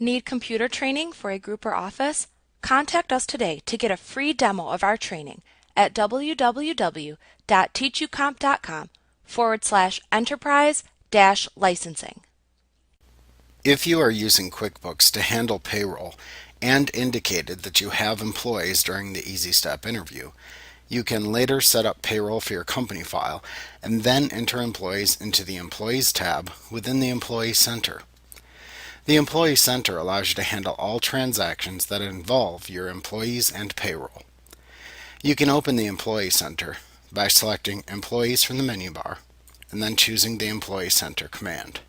Need computer training for a group or office? Contact us today to get a free demo of our training at www.teachucomp.com/enterprise-licensing. If you are using QuickBooks to handle payroll and indicated that you have employees during the Easy Step interview, you can later set up payroll for your company file and then enter employees into the Employees tab within the Employee Center. The Employee Center allows you to handle all transactions that involve your employees and payroll. You can open the Employee Center by selecting Employees from the menu bar and then choosing the Employee Center command.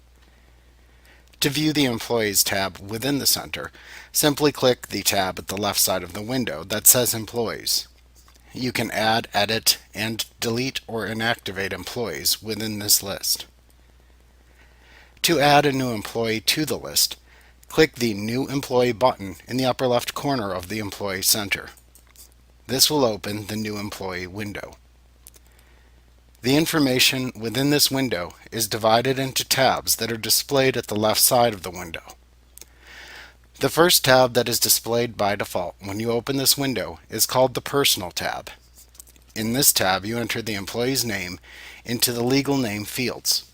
To view the Employees tab within the center, simply click the tab at the left side of the window that says Employees. You can add, edit, and delete or inactivate employees within this list. To add a new employee to the list, click the New Employee button in the upper left corner of the Employee Center. This will open the New Employee window. The information within this window is divided into tabs that are displayed at the left side of the window. The first tab that is displayed by default when you open this window is called the Personal tab. In this tab, you enter the employee's name into the legal name fields.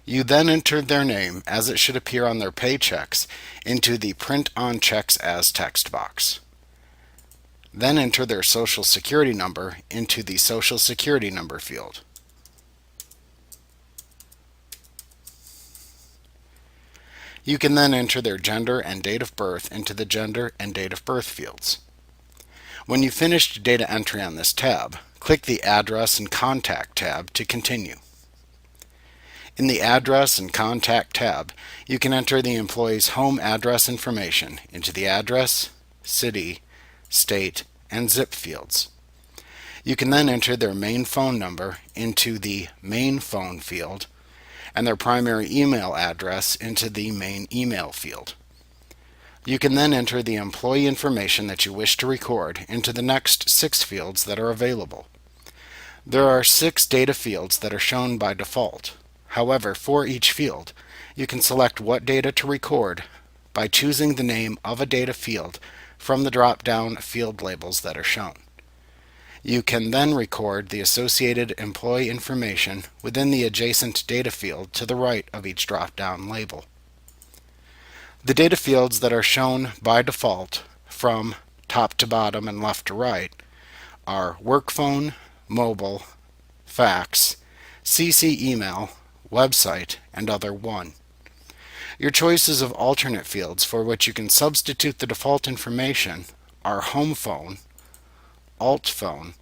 You then enter their name as it should appear on their paychecks into the Print on Checks as text box. Then enter their Social Security number into the Social Security number field. You can then enter their gender and date of birth into the gender and date of birth fields. When you've finished data entry on this tab, click the Address and Contact tab to continue. In the Address and Contact tab, you can enter the employee's home address information into the address, city, state, and zip fields. You can then enter their main phone number into the main phone field and their primary email address into the main email field. You can then enter the employee information that you wish to record into the next 6 fields that are available. There are 6 data fields that are shown by default. However, for each field, you can select what data to record by choosing the name of a data field from the drop-down field labels that are shown. You can then record the associated employee information within the adjacent data field to the right of each drop-down label. The data fields that are shown by default from top to bottom and left to right are work phone, mobile, fax, CC email, website, and other 1. Your choices of alternate fields for which you can substitute the default information are home phone, alt phone,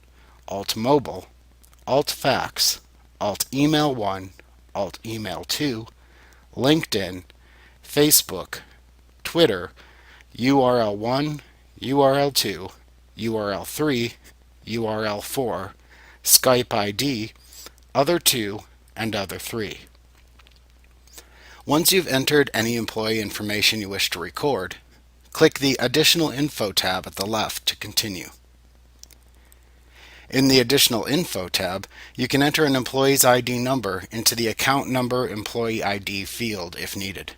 alt mobile, alt fax, alt email 1, alt email 2, LinkedIn, Facebook, Twitter, URL 1, URL 2, URL 3, URL 4, Skype ID, other 2, and other 3. Once you've entered any employee information you wish to record, click the Additional Info tab at the left to continue. In the Additional Info tab, you can enter an employee's ID number into the Account Number Employee ID field if needed.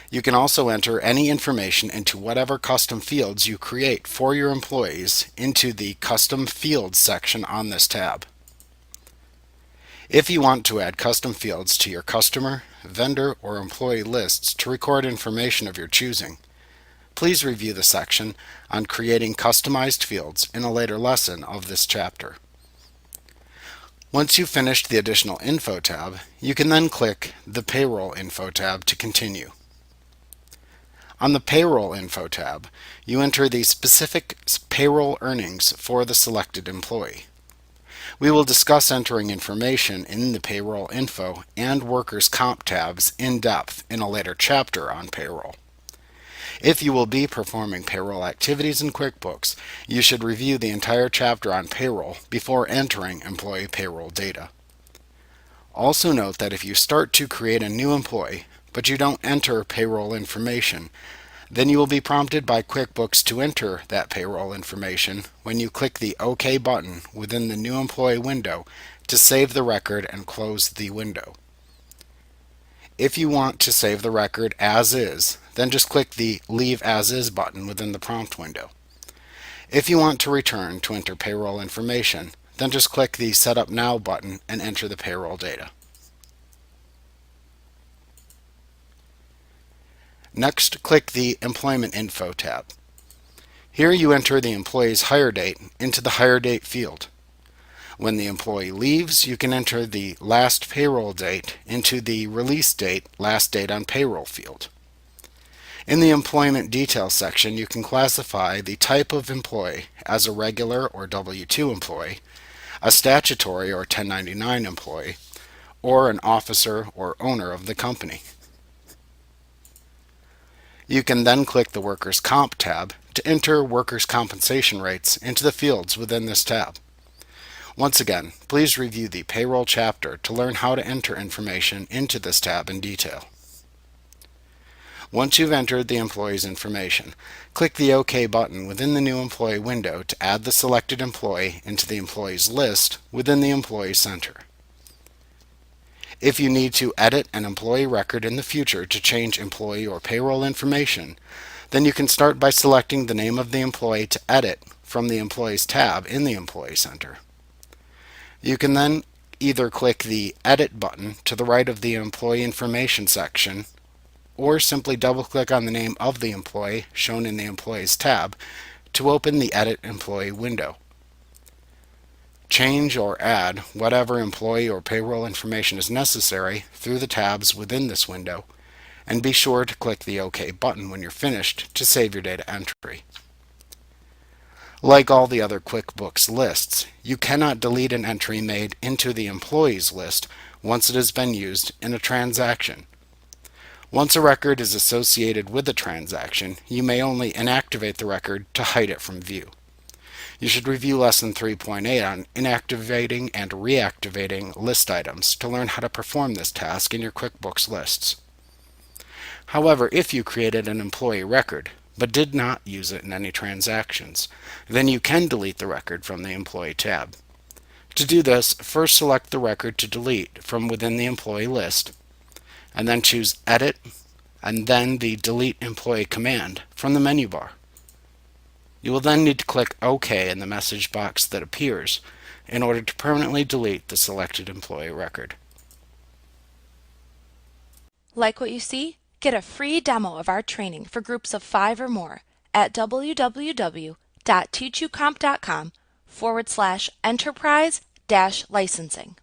You can also enter any information into whatever custom fields you create for your employees into the Custom Fields section on this tab. If you want to add custom fields to your customer, vendor, or employee lists to record information of your choosing, please review the section on creating customized fields in a later lesson of this chapter. Once you've finished the Additional Info tab, you can then click the Payroll Info tab to continue. On the Payroll Info tab, you enter the specific payroll earnings for the selected employee. We will discuss entering information in the Payroll Info and Workers' Comp tabs in depth in a later chapter on payroll. If you will be performing payroll activities in QuickBooks, you should review the entire chapter on payroll before entering employee payroll data. Also note that if you start to create a new employee, but you don't enter payroll information, Then you will be prompted by QuickBooks to enter that payroll information when you click the OK button within the New Employee window to save the record and close the window. If you want to save the record as is, then just click the Leave As Is button within the prompt window. If you want to return to enter payroll information, then just click the Set Up Now button and enter the payroll data. Next, click the Employment Info tab. Here you enter the employee's hire date into the Hire Date field. When the employee leaves, you can enter the last payroll date into the Release Date, Last Date on Payroll field. In the Employment Details section, you can classify the type of employee as a regular or W-2 employee, a statutory or 1099 employee, or an officer or owner of the company. You can then click the Workers' Comp tab to enter workers' compensation rates into the fields within this tab. Once again, please review the Payroll chapter to learn how to enter information into this tab in detail. Once you've entered the employee's information, click the OK button within the New Employee window to add the selected employee into the employees list within the Employee Center. If you need to edit an employee record in the future to change employee or payroll information, then you can start by selecting the name of the employee to edit from the Employees tab in the Employee Center. You can then either click the Edit button to the right of the Employee Information section, or simply double-click on the name of the employee shown in the Employees tab to open the Edit Employee window. Change or add whatever employee or payroll information is necessary through the tabs within this window, and be sure to click the OK button when you're finished to save your data entry. Like all the other QuickBooks lists, you cannot delete an entry made into the employees list once it has been used in a transaction. Once a record is associated with a transaction, you may only inactivate the record to hide it from view. You should review Lesson 3.8 on inactivating and reactivating list items to learn how to perform this task in your QuickBooks lists. However, if you created an employee record but did not use it in any transactions, then you can delete the record from the Employee tab. To do this, first select the record to delete from within the employee list, and then choose Edit, and then the Delete Employee command from the menu bar. You will then need to click OK in the message box that appears in order to permanently delete the selected employee record. Like what you see? Get a free demo of our training for groups of 5 or more at www.teachucomp.com/enterprise-licensing.